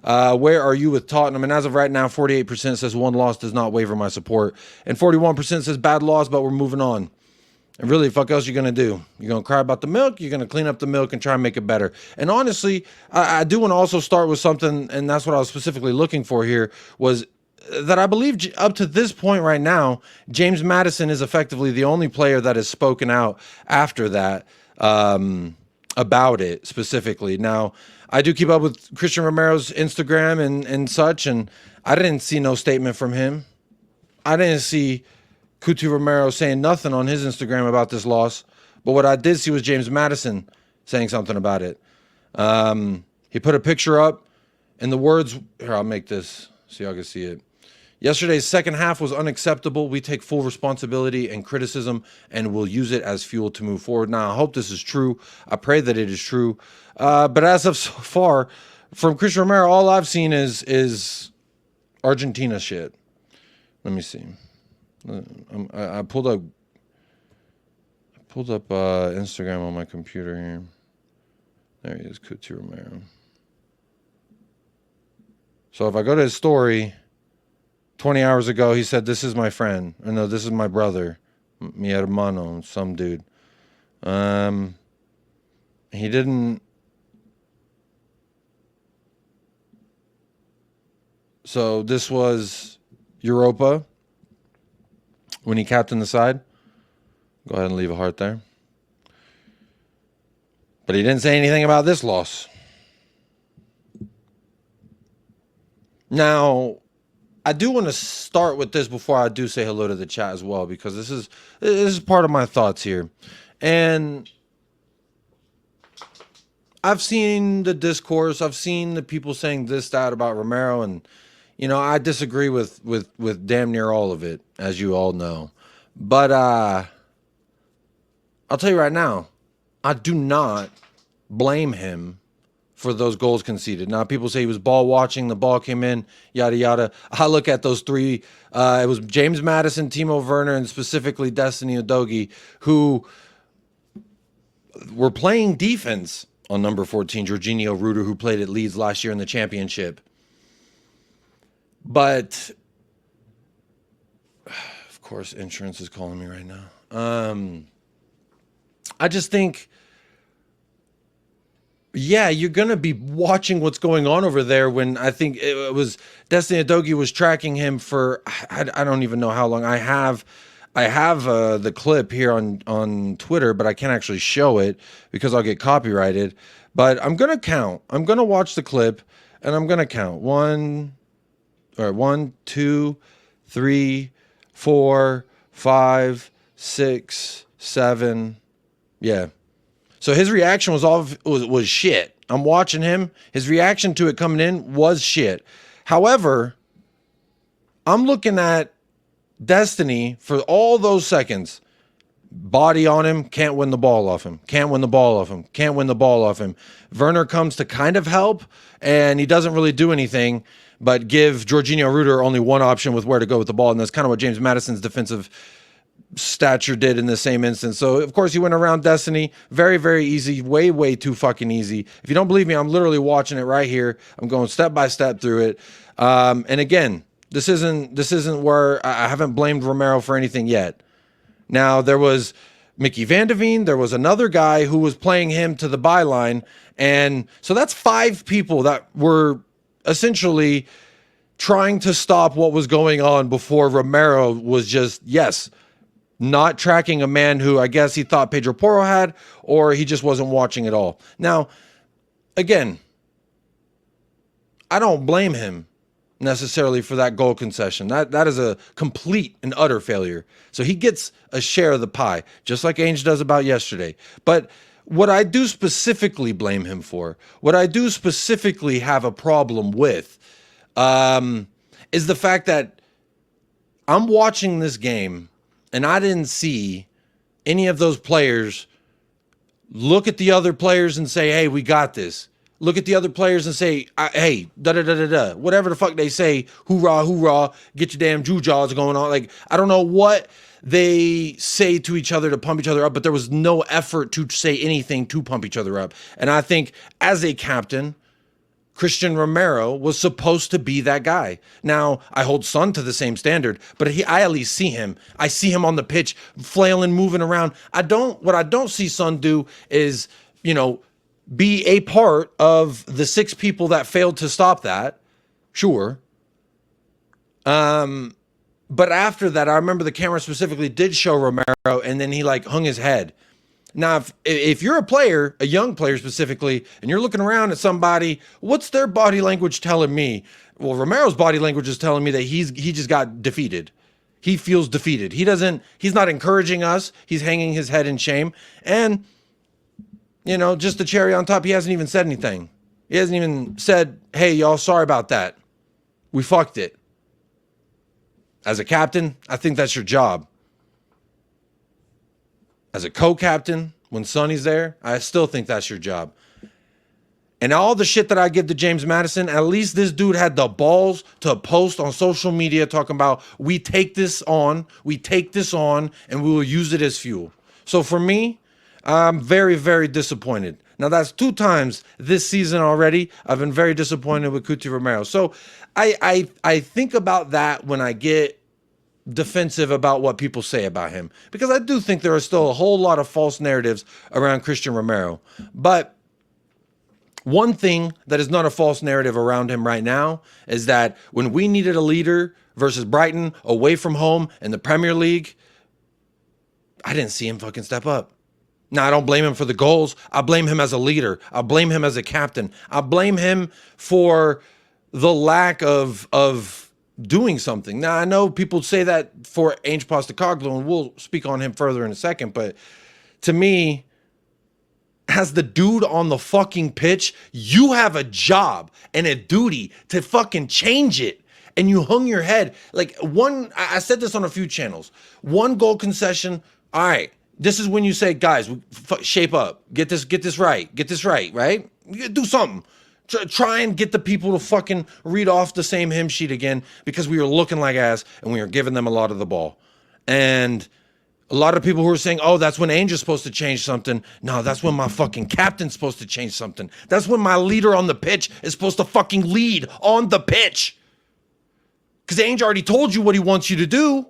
Where are you with Tottenham? And as of right now, 48% says one loss does not waver my support. And 41% says bad loss, but we're moving on. And really, fuck else you going to do? You're going to cry about the milk? You're going to clean up the milk and try and make it better. And honestly, I do want to also start with something, and that's what I was specifically looking for here, was that I believe up to this point right now, James Maddison is effectively the only player that has spoken out after that about it specifically. Now, I do keep up with Cristian Romero's Instagram and such, and I didn't see no statement from him. I didn't see CUTI Romero saying nothing on his Instagram about this loss. But what I did see was James Maddison saying something about it. He put a picture up, and the words, here, I'll make this so y'all can see it. Yesterday's second half was unacceptable. We take full responsibility and criticism and will use it as fuel to move forward. Now, I hope this is true. I pray that it is true. But as of so far, from Cristian Romero, all I've seen is Argentina shit. Let me see. I pulled up Instagram on my computer here. There he is, CUTI Romero. So if I go to his story, 20 hours ago, he said, "This is my friend." Or no, this is my brother. Mi hermano, some dude. He didn't. So this was Europa when he captained the side. Go ahead and leave a heart there. But he didn't say anything about this loss. Now, I do want to start with this before I do say hello to the chat as well, because this is part of my thoughts here. And I've seen the discourse, I've seen the people saying this, that about Romero, and you know, I disagree with damn near all of it, as you all know. But I'll tell you right now, I do not blame him for those goals conceded. Now, people say he was ball watching, the ball came in, yada, yada. I look at those three. It was James Maddison, Timo Werner, and specifically Destiny Udogie, who were playing defense on number 14, Jorginho Ruder, who played at Leeds last year in the championship. But, of course, insurance is calling me right now. I just think, yeah, you're going to be watching what's going on over there when I think it was Destiny Udogie was tracking him for, I don't even know how long. I have the clip here on Twitter, but I can't actually show it because I'll get copyrighted. But I'm going to count. I'm going to watch the clip, and I'm going to count. 1, 2, 3, 4, 5, 6, 7. Yeah. So his reaction was shit. I'm watching him. His reaction to it coming in was shit. However, I'm looking at Destiny for all those seconds. Body on him, can't win the ball off him. Can't win the ball off him. Can't win the ball off him. Werner comes to kind of help, and he doesn't really do anything but give Jorginho Ruder only one option with where to go with the ball, and that's kind of what James Maddison's defensive stature did in the same instance. So, of course, he went around Destiny. Very, very easy. Way, way too fucking easy. If you don't believe me, I'm literally watching it right here. I'm going step by step through it. And again, this isn't where I haven't blamed Romero for anything yet. Now, there was Mickey Van de Veen. There was another guy who was playing him to the byline. And so that's 5 people that were essentially trying to stop what was going on before Romero was just, yes, not tracking a man who I guess he thought Pedro Porro had, or he just wasn't watching at all. Now, again, I don't blame him necessarily for that goal concession. That is a complete and utter failure. So he gets a share of the pie, just like Ainge does about yesterday. But what I do specifically blame him for, what I do specifically have a problem with, is the fact that I'm watching this game and I didn't see any of those players look at the other players and say, "Hey, we got this." Look at the other players and say, "Hey, da-da-da-da-da." Whatever the fuck they say, hoorah, hoorah, get your damn jaws going on. Like, I don't know what they say to each other to pump each other up, but there was no effort to say anything to pump each other up. And I think as a captain, Christian Romero was supposed to be that guy. Now, I hold Son to the same standard, but I at least see him. I see him on the pitch, flailing, moving around. What I don't see Son do is, be a part of the 6 people that failed to stop that. Sure. But after that, I remember the camera specifically did show Romero, and then he hung his head. Now, if you're a player, a young player specifically, and you're looking around at somebody, what's their body language telling me? Well, Romero's body language is telling me that he just got defeated. He feels defeated. He's not encouraging us. He's hanging his head in shame. And, just the cherry on top, he hasn't even said anything. He hasn't even said, hey, y'all, sorry about that. We fucked it. As a captain, I think that's your job. As a co-captain, when Sonny's there, I still think that's your job. And all the shit that I give to James Maddison, at least this dude had the balls to post on social media talking about, we take this on, and we will use it as fuel. So for me, I'm very, very disappointed. Now, that's 2 times this season already. I've been very disappointed with CUTI Romero. So I think about that when I get defensive about what people say about him, because I do think there are still a whole lot of false narratives around Christian Romero. But one thing that is not a false narrative around him right now is that when we needed a leader versus Brighton away from home in the Premier League, I didn't see him fucking step up. Now, I don't blame him for the goals. I blame him as a leader. I blame him as a captain. I blame him for the lack of doing something. Now, I know people say that for Ange Postecoglou, and we'll speak on him further in a second, but to me, as the dude on the fucking pitch, you have a job and a duty to fucking change it. And you hung your head. I said this on a few channels. 1 goal concession, all right, this is when you say, guys, shape up. Get this right, right? You do something. Try and get the people to fucking read off the same hymn sheet again, because we were looking like ass and we were giving them a lot of the ball. And a lot of people who are saying, oh, that's when Angel's supposed to change something. No, that's when my fucking captain's supposed to change something. That's when my leader on the pitch is supposed to fucking lead on the pitch. Because Angel already told you what he wants you to do.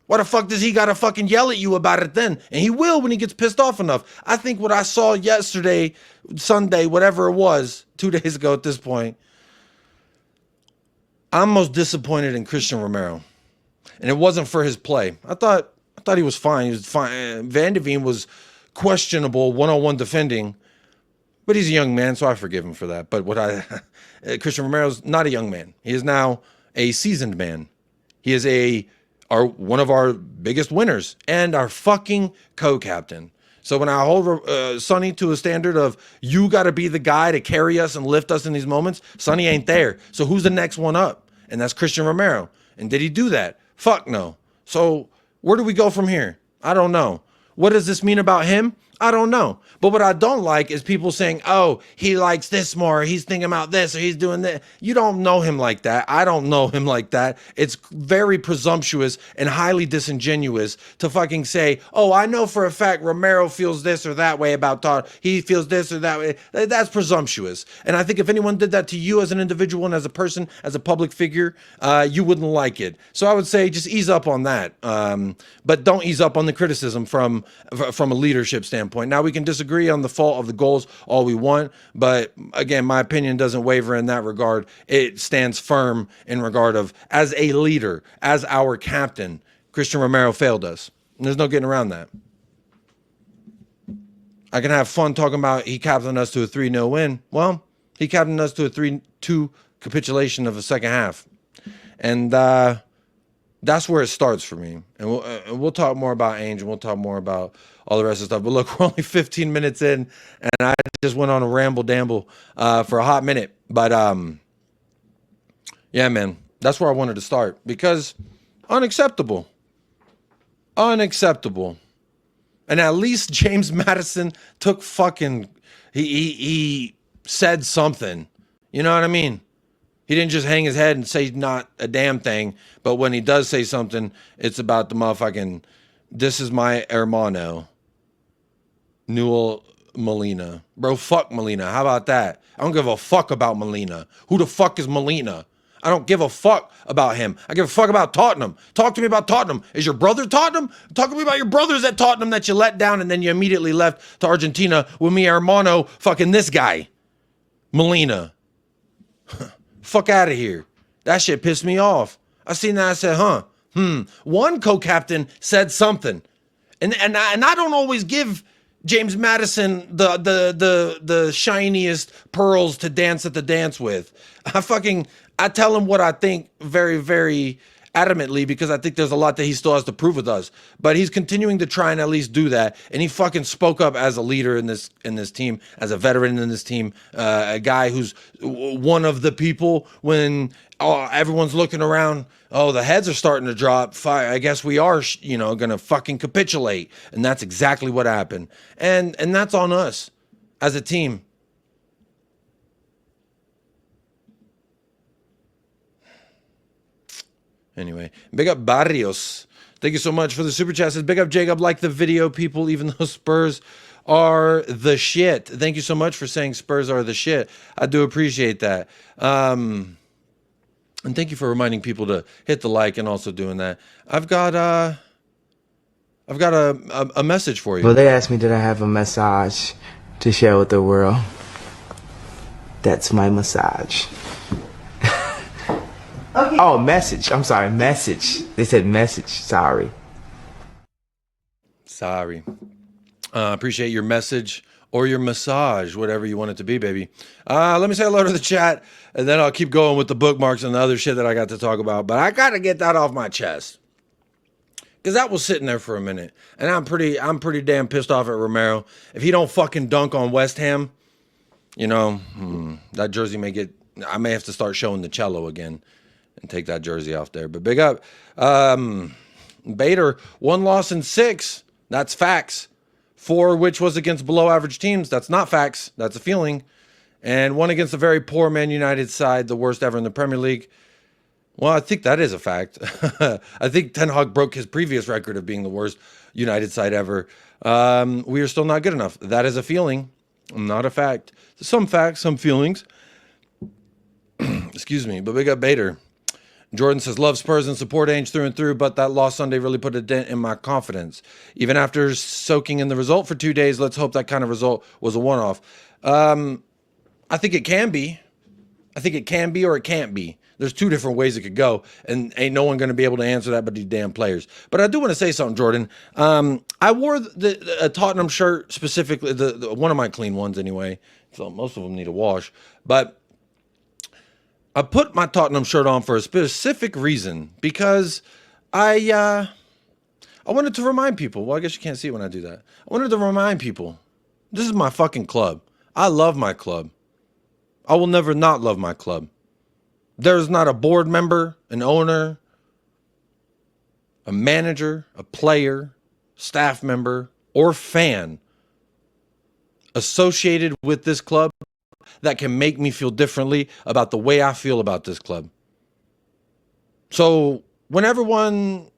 Why the fuck does he gotta fucking yell at you about it then? And he will when he gets pissed off enough. I think what I saw yesterday, Sunday, whatever it was, 2 days ago at this point, I'm most disappointed in Christian Romero. And it wasn't for his play. I thought he was fine. He was fine. Van de Ven was questionable one-on-one defending, but he's a young man, so I forgive him for that. But Christian Romero's not a young man. He is now a seasoned man. He is one of our biggest winners and our fucking co-captain. So when I hold Sonny to a standard of, you got to be the guy to carry us and lift us in these moments, Sonny ain't there. So who's the next one up? And that's Christian Romero. And did he do that? Fuck no. So where do we go from here? I don't know. What does this mean about him? I don't know. But what I don't like is people saying, oh, he likes this more, he's thinking about this, or he's doing that. You don't know him like that. I don't know him like that. It's very presumptuous and highly disingenuous to fucking say, oh, I know for a fact Romero feels this or that way about Todd. He feels this or that way. That's presumptuous. And I think if anyone did that to you as an individual and as a person, as a public figure, you wouldn't like it. So I would say just ease up on that. But don't ease up on the criticism from a leadership standpoint. Now, we can disagree on the fault of the goals all we want, but again, my opinion doesn't waver in that regard. It stands firm in regard of, as a leader, as our captain, Christian Romero failed us. And there's no getting around that. I can have fun talking about he captained us to a 3-0 win. Well, he captained us to a 3-2 capitulation of the second half. And that's where it starts for me. And we'll talk more about Ainge, and we'll talk more about all the rest of the stuff. But look, we're only 15 minutes in, and I just went on a ramble-damble for a hot minute. But, yeah, man, that's where I wanted to start. Because unacceptable. Unacceptable. And at least James Maddison took fucking... He said something. You know what I mean? He didn't just hang his head and say not a damn thing, but when he does say something, it's about the motherfucking, this is my hermano, Newell Molina. Bro, fuck Molina. How about that? I don't give a fuck about Molina. Who the fuck is Molina? I don't give a fuck about him. I give a fuck about Tottenham. Talk to me about Tottenham. Is your brother Tottenham? Talk to me about your brothers at Tottenham that you let down and then you immediately left to Argentina with mi hermano fucking this guy. Molina. Fuck out of here. That shit pissed me off. I seen that, I said, One co-captain said something. And I don't always give James Madison the shiniest pearls to dance at the dance with. I tell him what I think very, very adamantly because I think there's a lot that he still has to prove with us. But he's continuing to try and at least do that. And he fucking spoke up as a leader in this team, as a veteran in this team, a guy who's one of the people when everyone's looking around. Oh, the heads are starting to drop. I guess we are, going to fucking capitulate. And that's exactly what happened. And that's on us as a team. Anyway, big up Barrios. Thank you so much for the super chat. Says big up Jacob, like the video, people, even though Spurs are the shit. Thank you so much for saying Spurs are the shit. I do appreciate that. And thank you for reminding people to hit the like and also doing that. I've got a message for you. Well, they asked me, did I have a massage to share with the world? That's my massage. Okay. Oh, message. I'm sorry, message. They said message. Sorry. Appreciate your message or your massage, whatever you want it to be, baby. Let me say hello to the chat, and then I'll keep going with the bookmarks and the other shit that I got to talk about. But I got to get that off my chest because that was sitting there for a minute, and I'm pretty damn pissed off at Romero. If he don't fucking dunk on West Ham, that jersey I may have to start showing the cello again. And take that jersey off there. But big up. Bader, 1 loss in 6. That's facts. 4, which was against below average teams. That's not facts. That's a feeling. And 1 against a very poor Man United side, the worst ever in the Premier League. Well, I think that is a fact. I think Ten Hag broke his previous record of being the worst United side ever. We are still not good enough. That is a feeling, not a fact. Some facts, some feelings. Excuse me, but big up Bader. Jordan says, love Spurs and support Ainge through and through, but that loss Sunday really put a dent in my confidence. Even after soaking in the result for 2 days, let's hope that kind of result was a one-off. I think it can be. I think it can be or it can't be. There's 2 different ways it could go, and ain't no one going to be able to answer that but these damn players. But I do want to say something, Jordan. I wore a Tottenham shirt specifically, the one of my clean ones anyway, so most of them need a wash. But I put my Tottenham shirt on for a specific reason because I wanted to remind people. Well, I guess you can't see it when I do that. I wanted to remind people, this is my fucking club. I love my club. I will never not love my club. There's not a board member, an owner, a manager, a player, staff member, or fan associated with this club that can make me feel differently about the way I feel about this club. So when everyone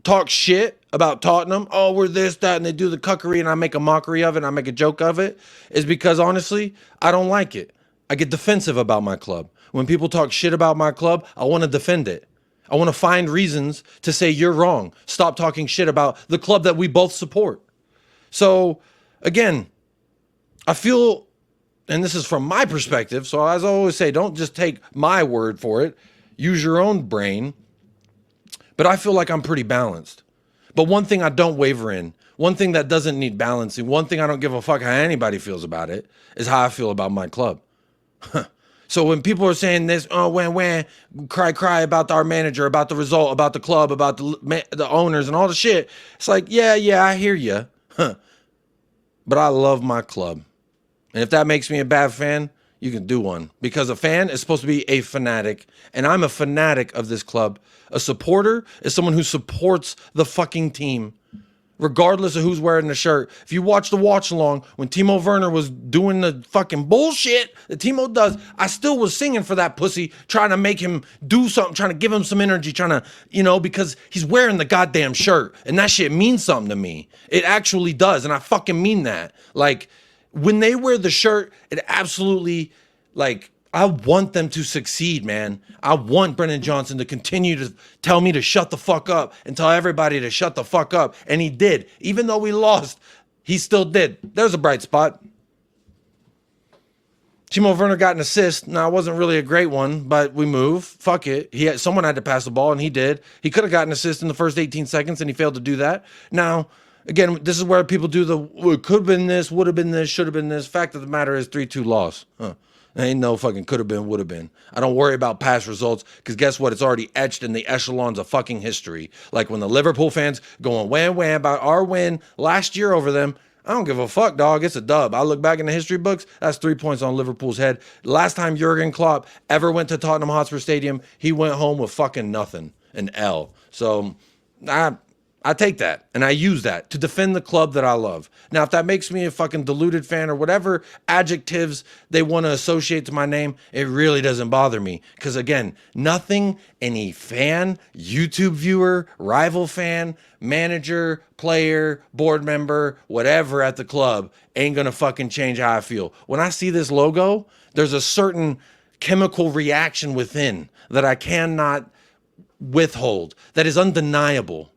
talks shit about Tottenham, oh, we're this, that, and they do the cuckery and I make a mockery of it and I make a joke of it, is because honestly, I don't like it. I get defensive about my club. When people talk shit about my club, I want to defend it. I want to find reasons to say you're wrong. Stop talking shit about the club that we both support. So again, I feel, and this is from my perspective, so as I always say, don't just take my word for it. Use your own brain. But I feel like I'm pretty balanced. But one thing I don't waver in, one thing that doesn't need balancing, one thing I don't give a fuck how anybody feels about it, is how I feel about my club. So when people are saying this, oh, when, cry about our manager, about the result, about the club, about the owners and all the shit, it's like, yeah, I hear you. But I love my club. And if that makes me a bad fan, you can do one. Because a fan is supposed to be a fanatic. And I'm a fanatic of this club. A supporter is someone who supports the fucking team, regardless of who's wearing the shirt. If you watch the watch along, when Timo Werner was doing the fucking bullshit that Timo does, I still was singing for that pussy, trying to make him do something, trying to give him some energy, trying to, because he's wearing the goddamn shirt. And that shit means something to me. It actually does. And I fucking mean that. Like, when they wear the shirt, it absolutely, like, I want them to succeed, man. I want Brennan Johnson to continue to tell me to shut the fuck up and tell everybody to shut the fuck up. And he did. Even though we lost, he still did. There's a bright spot. Timo Werner got an assist. Now, it wasn't really a great one, but we move. Fuck it. Someone had to pass the ball, and he did. He could have gotten an assist in the first 18 seconds, and he failed to do that. Now, again, this is where people do it could have been this, would have been this, should have been this. Fact of the matter is 3-2 loss. There ain't no fucking could have been, would have been. I don't worry about past results because guess what? It's already etched in the echelons of fucking history. Like when the Liverpool fans going wham wham about our win last year over them. I don't give a fuck, dog. It's a dub. I look back in the history books. That's 3 points on Liverpool's head. Last time Jurgen Klopp ever went to Tottenham Hotspur Stadium, he went home with fucking nothing, an L. So I take that and I use that to defend the club that I love. Now, if that makes me a fucking deluded fan or whatever adjectives they want to associate to my name, it really doesn't bother me. Because again, nothing any fan, YouTube viewer, rival fan, manager, player, board member, whatever at the club ain't going to fucking change how I feel. When I see this logo, there's a certain chemical reaction within that I cannot withhold, that is undeniable.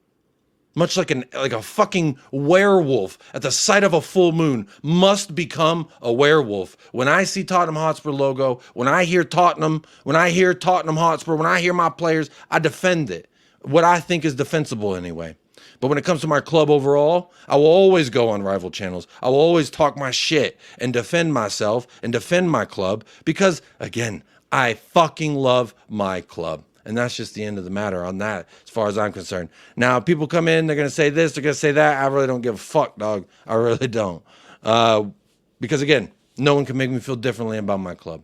Much like a fucking werewolf at the sight of a full moon must become a werewolf. When I see Tottenham Hotspur logo, when I hear Tottenham, when I hear Tottenham Hotspur, when I hear my players, I defend it. What I think is defensible anyway. But when it comes to my club overall, I will always go on rival channels. I will always talk my shit and defend myself and defend my club because, again, I fucking love my club. And that's just the end of the matter on that, as far as I'm concerned. Now, people come in, they're going to say this, they're going to say that. I really don't give a fuck, dog. I really don't. Because, again, no one can make me feel differently about my club.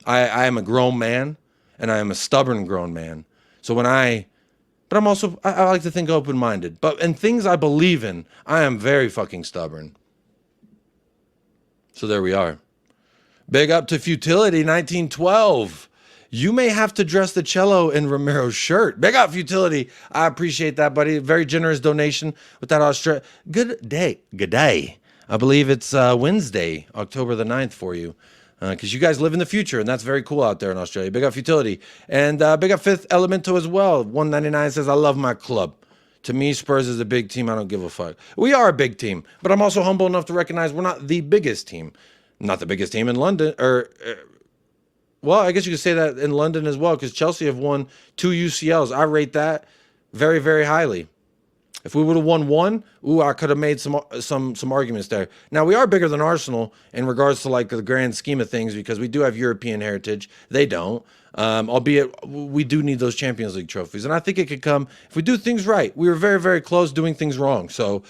I am a grown man, and I am a stubborn grown man. So but I'm also, I like to think open-minded. But in things I believe in, I am very fucking stubborn. So there we are. Big up to Futility 1912. You may have to dress the cello in Romero's shirt. Big up, Futility. I appreciate that, buddy. Very generous donation with that Australia. Good day. Good day. I believe it's Wednesday, October the 9th for you. Because you guys live in the future, and that's very cool out there in Australia. Big up Futility. And big up Fifth Elemento as well. 199 says, I love my club. To me, Spurs is a big team. I don't give a fuck. We are a big team, but I'm also humble enough to recognize we're not the biggest team. Not the biggest team in London, well, I guess you could say that in London as well, because Chelsea have won 2 UCLs. I rate that very, very highly. If we would have won one, I could have made some arguments there. Now, we are bigger than Arsenal in regards to like the grand scheme of things because we do have European heritage. They don't. Albeit we do need those Champions League trophies. And I think it could come if we do things right. We were very, very close doing things wrong. So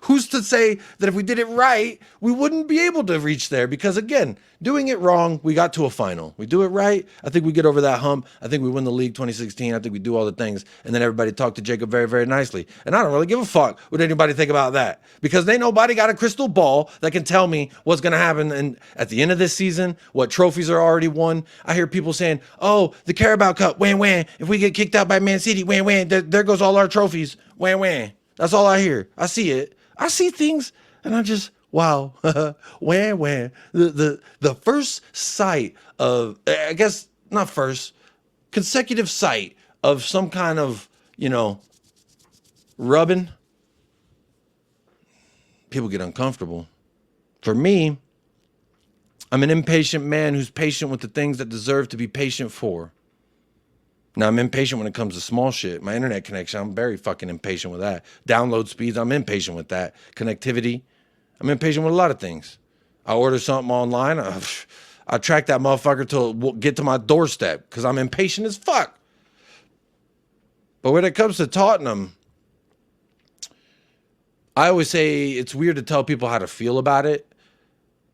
who's to say that if we did it right, we wouldn't be able to reach there? Because again, doing it wrong, we got to a final. We do it right, I think we get over that hump. I think we win the league 2016. I think we do all the things. And then everybody talked to Jacob very, very nicely. And I don't really give a fuck what anybody think about that. Because ain't nobody got a crystal ball that can tell me what's going to happen at the end of this season, what trophies are already won. I hear people saying, oh, the Carabao Cup, wham, wham. If we get kicked out by Man City, wham, wham. There goes all our trophies, wham, wham. That's all I hear. I see it. I see things, and I just, wow, wham, wham. The first sight of, I guess, not first, consecutive sight of some kind of, rubbing, people get uncomfortable. For me, I'm an impatient man who's patient with the things that deserve to be patient for. Now, I'm impatient when it comes to small shit. My internet connection, I'm very fucking impatient with that. Download speeds, I'm impatient with that. Connectivity, I'm impatient with a lot of things. I order something online, I track that motherfucker till it will get to my doorstep because I'm impatient as fuck. But when it comes to Tottenham, I always say it's weird to tell people how to feel about it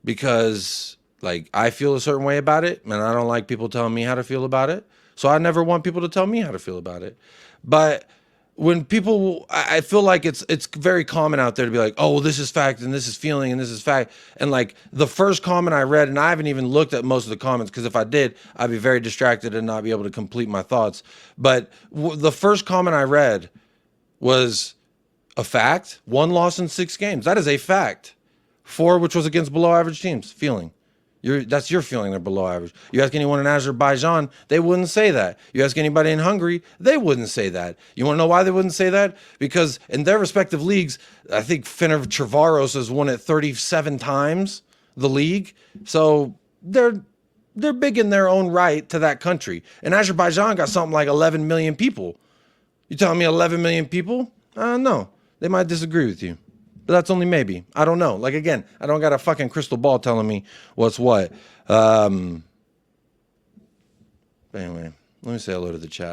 because, like, I feel a certain way about it, and I don't like people telling me how to feel about it. So I never want people to tell me how to feel about it. But when people, I feel like it's very common out there to be like, oh, well, this is fact, and this is feeling, and this is fact. And, like, the first comment I read, and I haven't even looked at most of the comments, because if I did, I'd be very distracted and not be able to complete my thoughts. But the first comment I read was a fact. 1 loss in 6 games. That is a fact. 4, which was against below average teams. Feeling. That's your feeling they're below average. You ask anyone in Azerbaijan, they wouldn't say that. You ask anybody in Hungary, they wouldn't say that. You want to know why they wouldn't say that? Because in their respective leagues, I think Fener Trevaros has won it 37 times, the league. So they're big in their own right to that country. And Azerbaijan got something like 11 million people. You telling me 11 million people? No. They might disagree with you. But that's only maybe. I don't know. Like, again, I don't got a fucking crystal ball telling me what's what. Anyway, let me say hello to the chat.